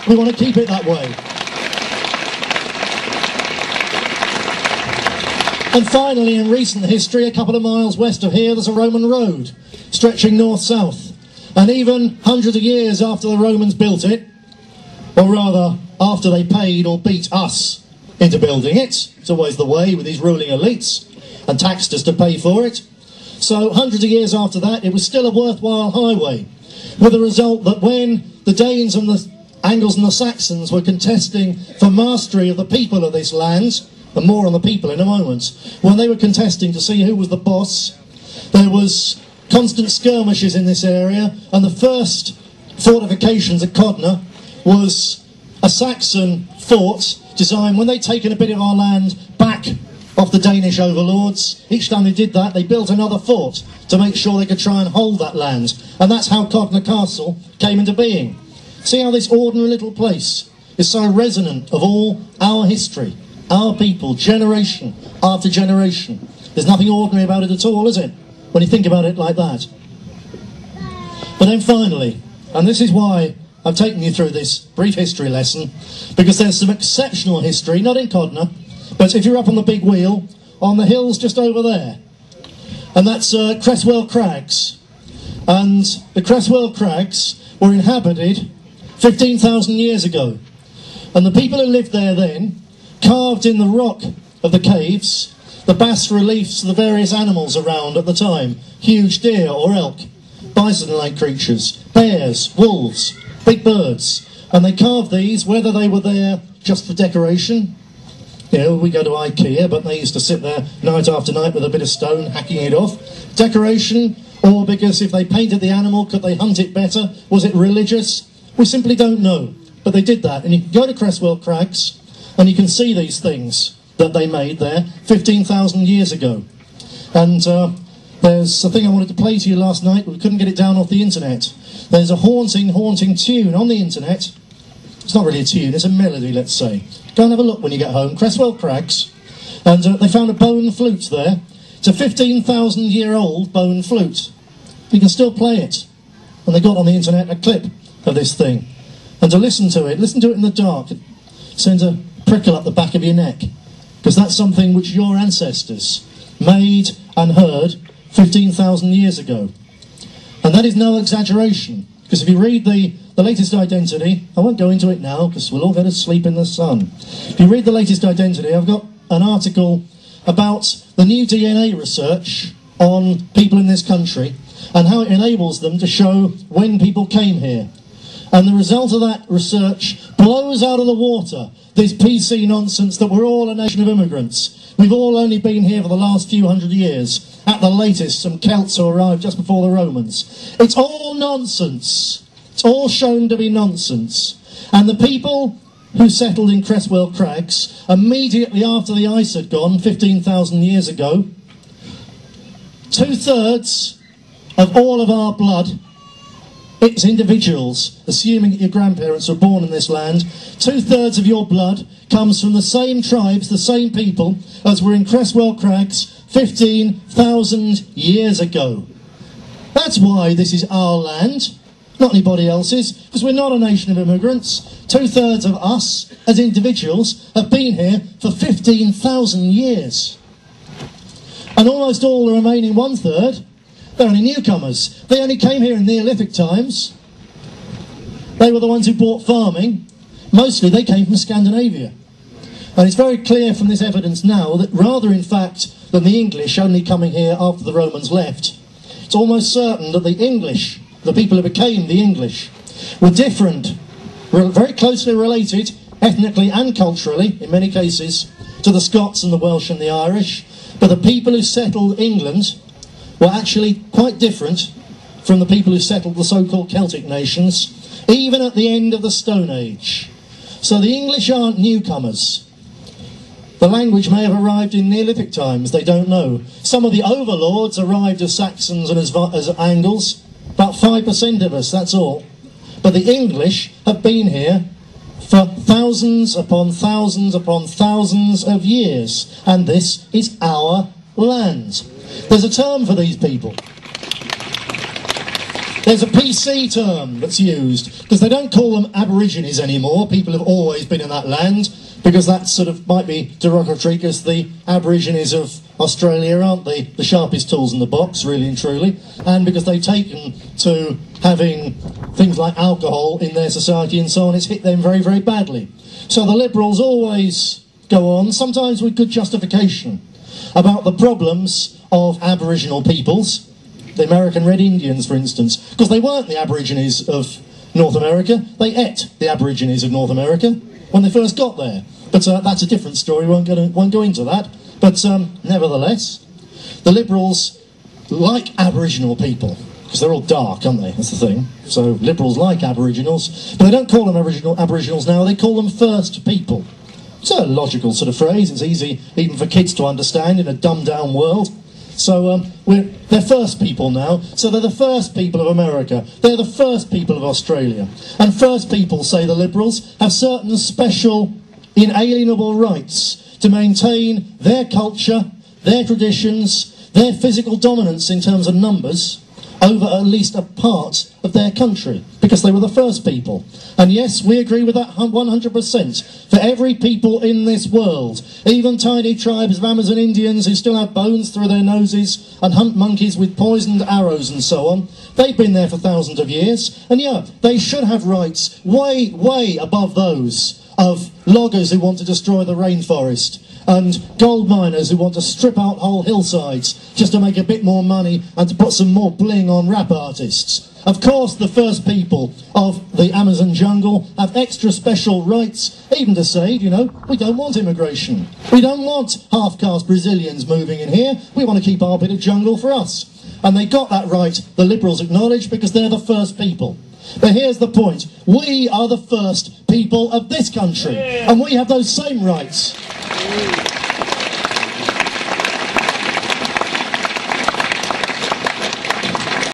We want to keep it that way. And finally, in recent history, a couple of miles west of here, there's a Roman road stretching north-south. And even hundreds of years after the Romans built it, or rather, after they paid or beat us into building it, it's always the way with these ruling elites, and taxed us to pay for it. So hundreds of years after that, it was still a worthwhile highway, with the result that when the Danes and the Angles and the Saxons were contesting for mastery of the people of this land, and more on the people in a moment, when they were contesting to see who was the boss, there was constant skirmishes in this area, and the first fortifications at Codna was a Saxon fort designed when they'd taken a bit of our land back off the Danish overlords. Each time they did that, they built another fort to make sure they could try and hold that land. And that's how Codna Castle came into being. See how this ordinary little place is so resonant of all our history, our people, generation after generation. There's nothing ordinary about it at all, is it? When you think about it like that. But then finally, and this is why I'm taking you through this brief history lesson, because there's some exceptional history, not in Codna, but if you're up on the big wheel, on the hills just over there. And that's Cresswell Crags. And the Cresswell Crags were inhabited 15,000 years ago. And the people who lived there then carved in the rock of the caves the bas-reliefs of the various animals around at the time. Huge deer or elk, bison-like creatures, bears, wolves, big birds. And they carved these, whether they were there just for decoration. You know, we go to IKEA, but they used to sit there night after night with a bit of stone, hacking it off. Decoration, or because if they painted the animal, could they hunt it better? Was it religious? We simply don't know. But they did that. And you can go to Cresswell Crags, and you can see these things that they made there 15,000 years ago. And there's a thing I wanted to play to you last night, but we couldn't get it down off the internet. There's a haunting, haunting tune on the internet. It's not really a tune, it's a melody, let's say. Go and have a look when you get home. Cresswell Crags. And they found a bone flute there. It's a 15,000-year-old bone flute. You can still play it. And they got on the internet a clip of this thing. And to listen to it in the dark, it sends a prickle up the back of your neck. Because that's something which your ancestors made and heard 15,000 years ago. And that is no exaggeration. Because if you read the latest identity, I won't go into it now because we'll all go to sleep in the sun. If you read the latest identity, I've got an article about the new DNA research on people in this country and how it enables them to show when people came here. And the result of that research blows out of the water this PC nonsense that we're all a nation of immigrants. We've all only been here for the last few hundred years. At the latest, some Celts who arrived just before the Romans. It's all nonsense. It's all shown to be nonsense. And the people who settled in Cresswell Crags immediately after the ice had gone 15,000 years ago, 2/3 of all of our blood, it's individuals, assuming that your grandparents were born in this land, 2/3 of your blood comes from the same tribes, the same people as were in Cresswell Crags 15,000 years ago. That's why this is our land, not anybody else's, because we're not a nation of immigrants. 2/3 of us, as individuals, have been here for 15,000 years. And almost all the remaining 1/3, they're only newcomers. They only came here in Neolithic times. They were the ones who brought farming. Mostly they came from Scandinavia. And it's very clear from this evidence now that rather, in fact, than the English only coming here after the Romans left, it's almost certain that the English, the people who became the English, were different, very closely related, ethnically and culturally, in many cases, to the Scots and the Welsh and the Irish. But the people who settled England were actually quite different from the people who settled the so-called Celtic nations, even at the end of the Stone Age. So the English aren't newcomers. The language may have arrived in Neolithic times, they don't know. Some of the overlords arrived as Saxons and as Angles, about 5% of us, that's all. But the English have been here for thousands upon thousands upon thousands of years, and this is our land. There's a term for these people. There's a PC term that's used, because they don't call them Aborigines anymore. People have always been in that land, because that sort of might be derogatory, because the Aborigines of Australia aren't the sharpest tools in the box, really and truly, and because they've taken to having things like alcohol in their society and so on, it's hit them very, very badly. So the Liberals always go on, sometimes with good justification, about the problems of Aboriginal peoples, the American Red Indians, for instance, because they weren't the Aborigines of North America, they ate the Aborigines of North America when they first got there. But that's a different story, won't go into that. But nevertheless, the Liberals like Aboriginal people, because they're all dark, aren't they? That's the thing. So Liberals like Aboriginals, but they don't call them Aboriginals now, they call them First People. It's a logical sort of phrase, it's easy even for kids to understand in a dumbed-down world. So they're First People now, so they're the First People of America, they're the First People of Australia. And First People, say the Liberals, have certain special, inalienable rights to maintain their culture, their traditions, their physical dominance in terms of numbers, over at least a part of their country, because they were the first people. And yes, we agree with that 100%. For every people in this world, even tiny tribes of Amazon Indians who still have bones through their noses and hunt monkeys with poisoned arrows and so on, they've been there for thousands of years, and yeah, they should have rights way, way above those of loggers who want to destroy the rainforest, and gold miners who want to strip out whole hillsides just to make a bit more money and to put some more bling on rap artists. Of course, the first people of the Amazon jungle have extra special rights, even to say, you know, we don't want immigration. We don't want half-caste Brazilians moving in here. We want to keep our bit of jungle for us. And they got that right, the Liberals acknowledge, because they're the first people. But here's the point. We are the first people of this country, and we have those same rights.